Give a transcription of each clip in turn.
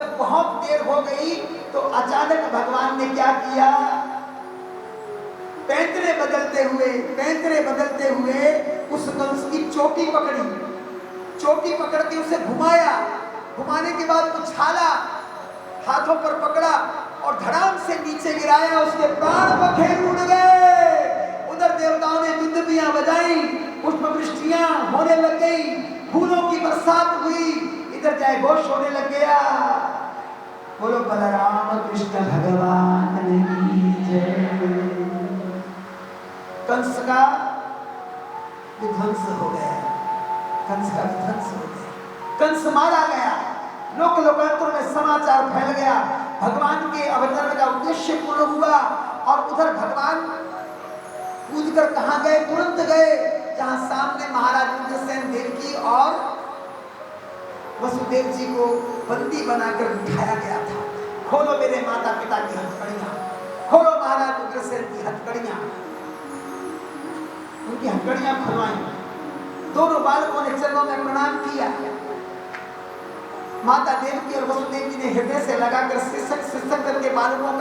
बहुत देर हो गई तो अचानक भगवान ने क्या किया, पैंतरे बदलते हुए उस कंस की चोटी पकड़ी, चोटी पकड़ के उसे घुमाया, घुमाने के बाद उछाला, हाथों पर पकड़ा और धड़ाम से नीचे गिराया। उसके प्राण पखेरु उड़ गए। उधर देवताओं ने दुंदुभियां बजाई, पुष्पवृष्टियां होने लग गई, फूलों की बरसात हुई, इधर जय घोष होने लग गया। बोलो बलराम कृष्ण भगवान की जय। कंस का विध्वंस हो गया, कंस का विध्वंस हो गया, कंस मारा गया। लोक लोकांतर में समाचार फैल गया, भगवान के अवतरण का उद्देश्य पूर्ण हुआ। और उधर भगवान कूदकर कहां गए, तुरंत गए जहां सामने महाराज इंद्रसेन देवकी और वसुदेव जी को बंदी बनाकर बिठाया गया था। खोलो मेरे माता पिता की हथकड़ियां, खोलो महाराज उग्रसेन की हथकड़ियां। उनकी हथकड़ियां खुलवाई। दोनों बालकों ने चरणों में प्रणाम किया। माता देवकी और वसुदेव जी ने हृदय से लगाकर शिक्षक करके बालकों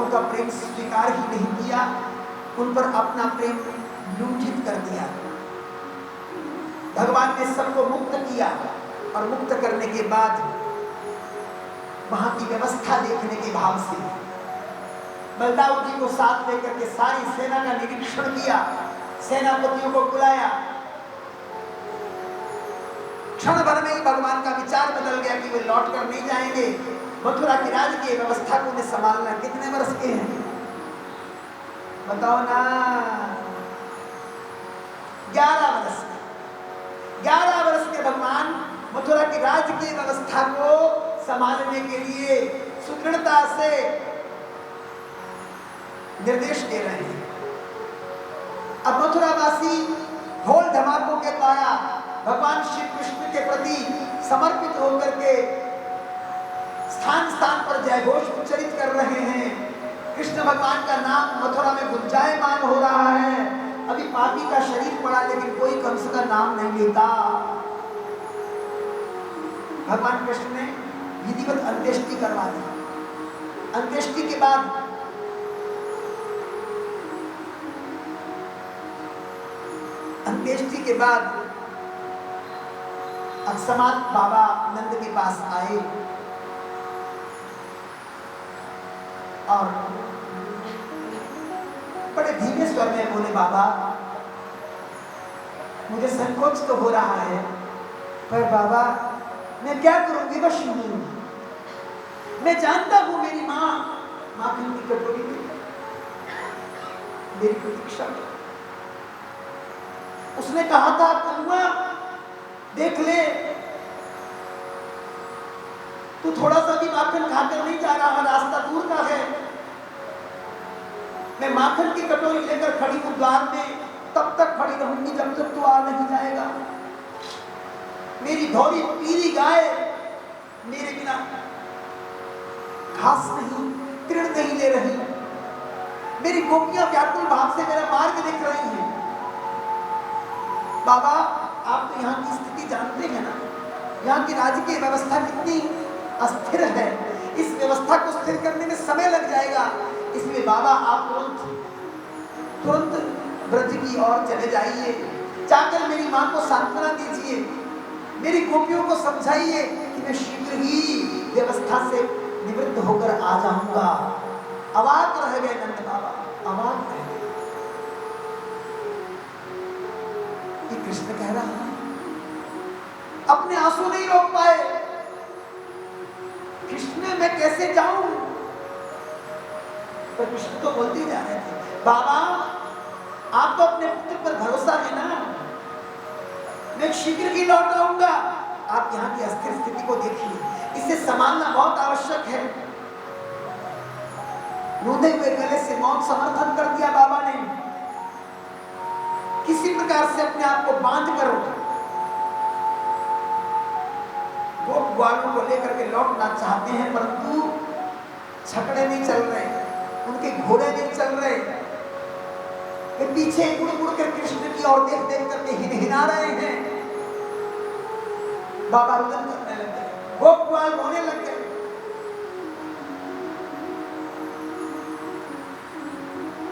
का प्रेम स्वीकार ही नहीं किया, उन पर अपना प्रेम लूंठित कर दिया। भगवान ने सबको मुक्त किया और मुक्त करने के बाद वहां की व्यवस्था देखने के भाव से बलदाऊ जी को साथ लेकर के सारी सेना का निरीक्षण किया, सेनापतियों को बुलाया। क्षण भर में ही भगवान का विचार बदल गया कि वे लौट कर नहीं जाएंगे। मथुरा की राजकीय व्यवस्था को उन्हें संभालना। कितने वर्ष के हैं बताओ ना? 11 वर्ष। 11 वर्ष के भगवान मथुरा की राजकीय व्यवस्था को संभालने के लिए सुदृढ़ता से निर्देश दे रहे हैं। अब मथुरावासी ढोल धमाकों के द्वारा भगवान श्री कृष्ण के प्रति समर्पित होकर के स्थान स्थान पर जय घोष उच्चरित कर रहे हैं। कृष्ण भगवान का नाम मथुरा में गुंजायमान हो रहा है। अभी पापी का शरीर पड़ा लेकिन कोई कंस का नाम नहीं लेता। भगवान कृष्ण ने विधिवत अंत्येष्टि करवा दी। अंत्येष्टि के बाद अकस्मात बाबा नंद के पास आए और बड़े धीमे स्वर में बोले, बाबा मुझे संकोच तो हो रहा है, पर बाबा मैं क्या करूं, विवश हूं। मैं जानता हूं मेरी माँ माखन की कटोरी में मेरी प्रतीक्षा में। उसने कहा था कन्हैया देख ले, तू थोड़ा सा भी माखन खाकर नहीं जा रहा, रास्ता दूर का है। मैं माखन की कटोरी लेकर खड़ी हूं द्वार में, तब तक खड़ी रहूंगी जब तक तू आ नहीं जाएगा। मेरी धौरी पीली गाय मेरे बिना घास नहीं, तृण नहीं ले रही। मेरी गोपियां व्याकुल भाव से मेरा मार्ग देख रही हैं। बाबा आप तो यहाँ की स्थिति जानते हैं ना, यहाँ की राजकीय व्यवस्था कितनी अस्थिर है। इस व्यवस्था को स्थिर करने में समय लग जाएगा। इसलिए बाबा आप तुरंत ब्रज की ओर चले जाइए, जाकर मेरी माँ को सांत्वना दीजिए, मेरी गोपियों को समझाइए कि मैं शीघ्र ही व्यवस्था से निवृत्त होकर आ जाऊंगा। अवाक रह गए नंद बाबा, अवाक रह गए। ये कृष्ण कह रहा है, अपने आंसू नहीं रोक पाए। कृष्ण मैं कैसे जाऊं? पर कृष्ण तो बोलते जा रहे थे, बाबा आप तो अपने पुत्र पर भरोसा है ना, मैं शीघ्र ही लौट आऊंगा। आप यहाँ की अस्थिर स्थिति को देखिए, इसे संभालना बहुत आवश्यक है। रूंधे हुए गले से मौत समर्थन कर दिया बाबा ने। किसी प्रकार से अपने आप को बांध कर वो ग्वालों को लेकर के लौटना चाहते हैं, परंतु छकड़े नहीं चल रहे, उनके घोड़े नहीं चल रहे। वे पीछे मुड़ मुड़ कर कृष्ण की ओर देख देख करके हिनहिना रहे हैं। बाबा रुदन करने लग गए, गोप ग्वाल रोने लग गए।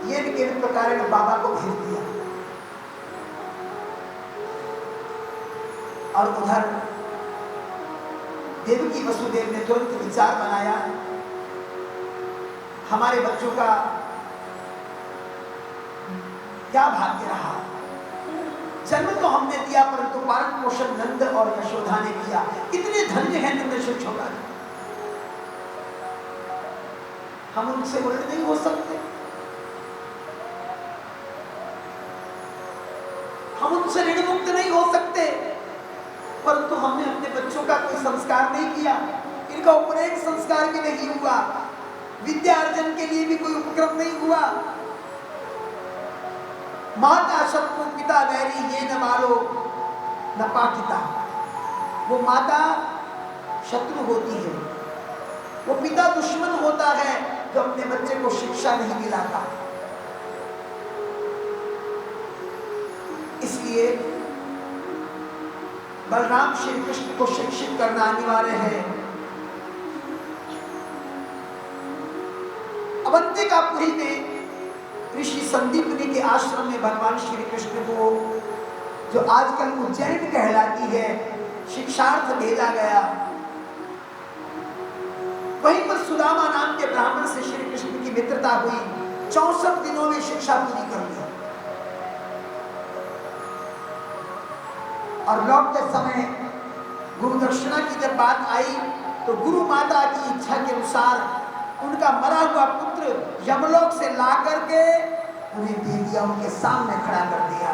ये निकेत प्रकार ने बाबा को भेज दिया और उधर देवकी वसुदेव ने तुरंत विचार बनाया, हमारे बच्चों का क्या भाग्य रहा, जन्म तो हमने दिया परंतु पालन पोषण नंद और यशोदा ने किया, कितने धन्य हैं नंद यशोदा, हम उनसे उल्टे नहीं हो सकते, हम उनसे ऋण मुक्त नहीं हो सकते, परंतु हमने अपने बच्चों का कोई संस्कार नहीं किया, इनका उपनयन संस्कार भी नहीं हुआ, विद्या अर्जन के लिए भी कोई उपक्रम नहीं हुआ। माता शत्रु पिता वैरी ये न मालो न पाठिता, वो माता शत्रु होती है, वो पिता दुश्मन होता है जो अपने बच्चे को शिक्षा नहीं दिलाता। इसलिए बलराम श्री कृष्ण को शिक्षित करना अनिवार्य है। अवंतिकापुरी में ऋषि संदीपनी के आश्रम में भगवान श्री कृष्ण को, जो आजकल उज्जैन कहलाती है, शिक्षार्थ भेजा गया। वहीं पर सुदामा नाम के ब्राह्मण से श्री कृष्ण की मित्रता हुई, 64 दिनों में शिक्षा पूरी कर ली और लौटते समय गुरु दक्षिणा की जब बात आई तो गुरु माता की इच्छा के अनुसार उनका मरा हुआ पुत्र यमलोक से ला करके उन्हें दे दिया, उनके सामने खड़ा कर दिया।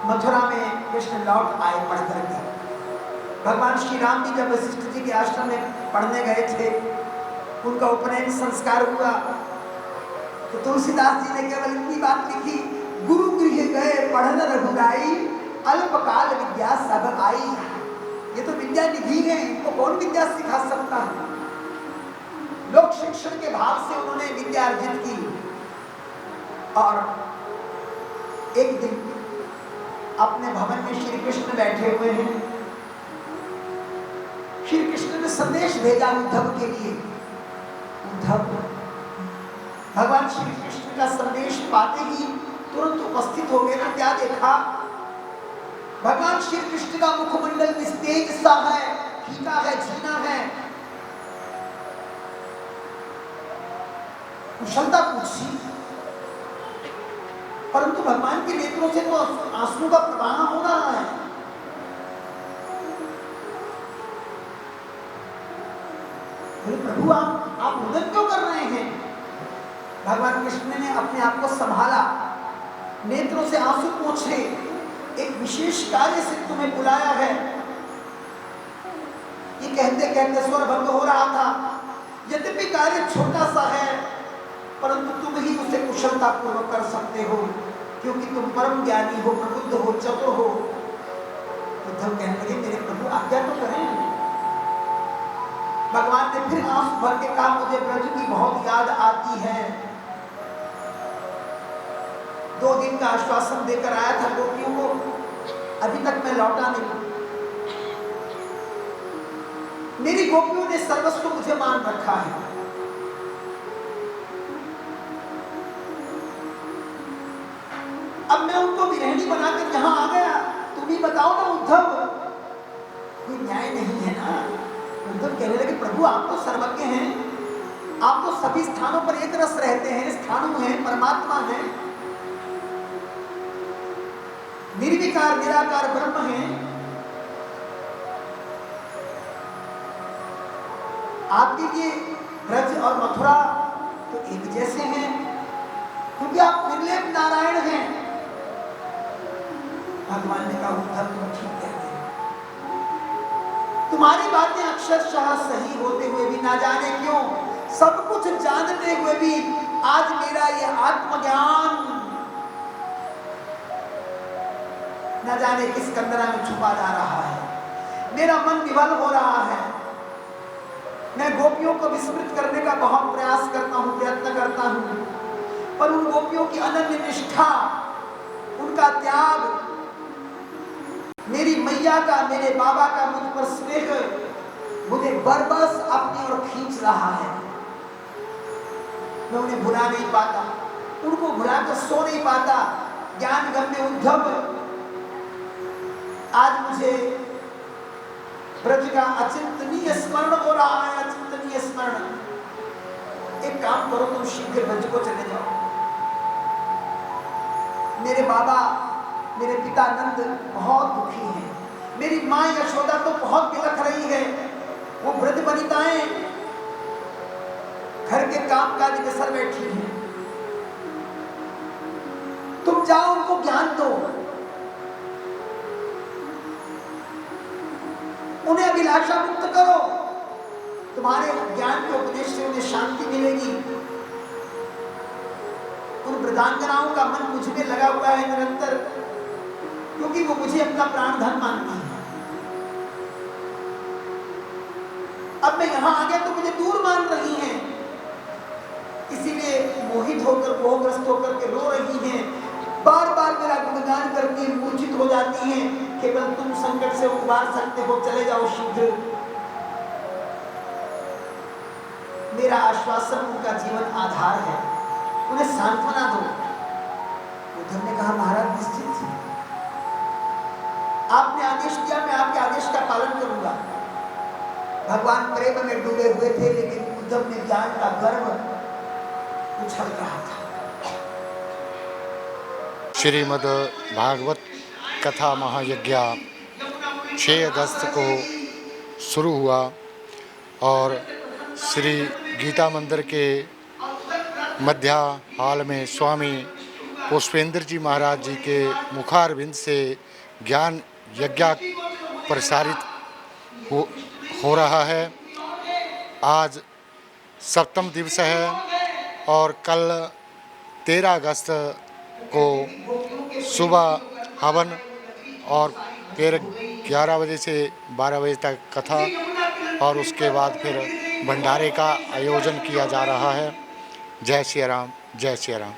मथुरा में कृष्ण लौट आए पढ़ करके। भगवान श्री राम भी जब वशिष्ठ जी के आश्रम में पढ़ने गए थे, उनका उपनयन संस्कार हुआ तो तुलसीदास जी ने केवल इतनी बात लिखी, गुरु गृह गए पढ़न रघुराई, अल्पकाल विद्या सब आई। ये तो विद्या निधि है, इनको कौन विद्या सिखा सकता है। लोक शिक्षण के भाव से उन्होंने विद्या अर्जित की। और एक दिन अपने भवन में श्री कृष्ण बैठे हुए हैं, श्री कृष्ण ने संदेश भेजा उद्धव के लिए। उद्धव, भगवान श्री कृष्ण का संदेश पाते ही तुरंत उपस्थित हो गए। तो क्या देखा, भगवान श्री कृष्ण का मुखमंडल निस्तेज सा है, फीका है, झीना है। कुशलता पूछी, परंतु भगवान के नेत्रों से तो आंसू का प्रवाह हो रहा है। बोले प्रभु आप रुदन क्यों कर रहे हैं। भगवान कृष्ण ने अपने आप को संभाला, नेत्रों से आंसू पोंछे, एक विशेष कार्य से तुम्हें बुलाया है। ये कहते कहते स्वर भंग हो रहा था। यद्यपि कार्य छोटा सा है, परंतु तुम ही उसे कुशलता पूर्वक कर सकते हो, क्योंकि तुम परम ज्ञानी हो, प्रबुद्ध हो, चतुर हो। उद्धव कहने लगे, मेरे प्रभु आज्ञा तो करें। भगवान ने फिर आंसू भर के कहा, मुझे ब्रज की बहुत याद आती है। 2 दिन का आश्वासन देकर आया था गोपियों को, अभी तक मैं लौटा नहीं। मेरी गोपियों ने सर्वस्व मुझे मान रखा है। अब मैं उनको विरहणी बनाकर यहां आ गया, तुम ही बताओ ना उद्धव, कोई न्याय नहीं है ना। उद्धव कहने लगे, प्रभु आप तो सर्वज्ञ हैं, आप तो सभी स्थानों पर एक रस रहते हैं, स्थाणु हैं, परमात्मा हैं, निर्विकार निराकार ब्रह्म है। आपके लिए ब्रज और मथुरा तो एक जैसे हैं, क्योंकि आप निर्लेप नारायण हैं। भगवान ने कहा, उद्धव तुम ठीक कहते हैं, तुम्हारी बातें अक्षरशः सही होते हुए भी, ना जाने क्यों, सब कुछ जानते हुए भी आज मेरा ये आत्मज्ञान न जाने किस कंदरा में छुपा जा रहा है। मेरा मन विवल हो रहा है। मैं गोपियों को विस्मृत करने का बहुत प्रयास करता हूं, प्रयत्न करता हूं, पर उन गोपियों की अनन्य निष्ठा निष्ठा, उनका त्याग, मेरी मैया का, मेरे बाबा का मुझ पर स्नेह मुझे बरबस अपनी ओर खींच रहा है। मैं उन्हें भुला नहीं पाता, उनको भुलाकर सो नहीं पाता। ज्ञान गम्य उद्धव, आज मुझे ब्रज का अचिंतनीय स्मरण हो रहा है, अचिंतनीय स्मरण। एक काम करो, तुम शीघ्र ब्रज को चले जाओ। मेरे बाबा, मेरे पिता नंद बहुत दुखी हैं, मेरी माँ यशोदा तो बहुत बिलख रही है। वो वृद्ध वनिताएं घर के कामकाज में सर बैठी हैं। तुम जाओ, उनको ज्ञान दो, उन्हें अभिलाषा मुक्त करो। तुम्हारे ज्ञान के उपदेश से उन्हें शांति मिलेगी। उन वृद्धांगनाओं का मन मुझ में लगा हुआ है निरंतर, क्योंकि वो मुझे अपना प्राण धन मानती है। अब मैं यहां आ गया तो मुझे दूर मान रही हैं, इसीलिए मोहित होकर, मोहग्रस्त होकर के रो रही हैं। बार बार मेरा गुणगान करके मूर्छित हो जाती हैं। केवल तुम संकट से उबार सकते हो, चले जाओ शीघ्र। मेरा आश्वासन उनका जीवन आधार है, उन्हें सांत्वना दो। उद्धव ने कहा, महाराज निश्चित है, आपने आदेश दिया, मैं आपके आदेश का पालन करूंगा। भगवान प्रेम में डूबे हुए थे, लेकिन उद्धव में ज्ञान का गर्व उछल रहा था। श्रीमद् भागवत कथा महायज्ञ 6 अगस्त को शुरू हुआ और श्री गीता मंदिर के मध्य हाल में स्वामी पुष्पेंद्र जी महाराज जी के मुखारविंद से ज्ञान यज्ञ प्रसारित हो रहा है। आज 7वां दिवस है और कल 13 अगस्त को सुबह हवन और फिर 11 बजे से 12 बजे तक कथा और उसके बाद फिर भंडारे का आयोजन किया जा रहा है। जय श्री राम, जय श्री राम।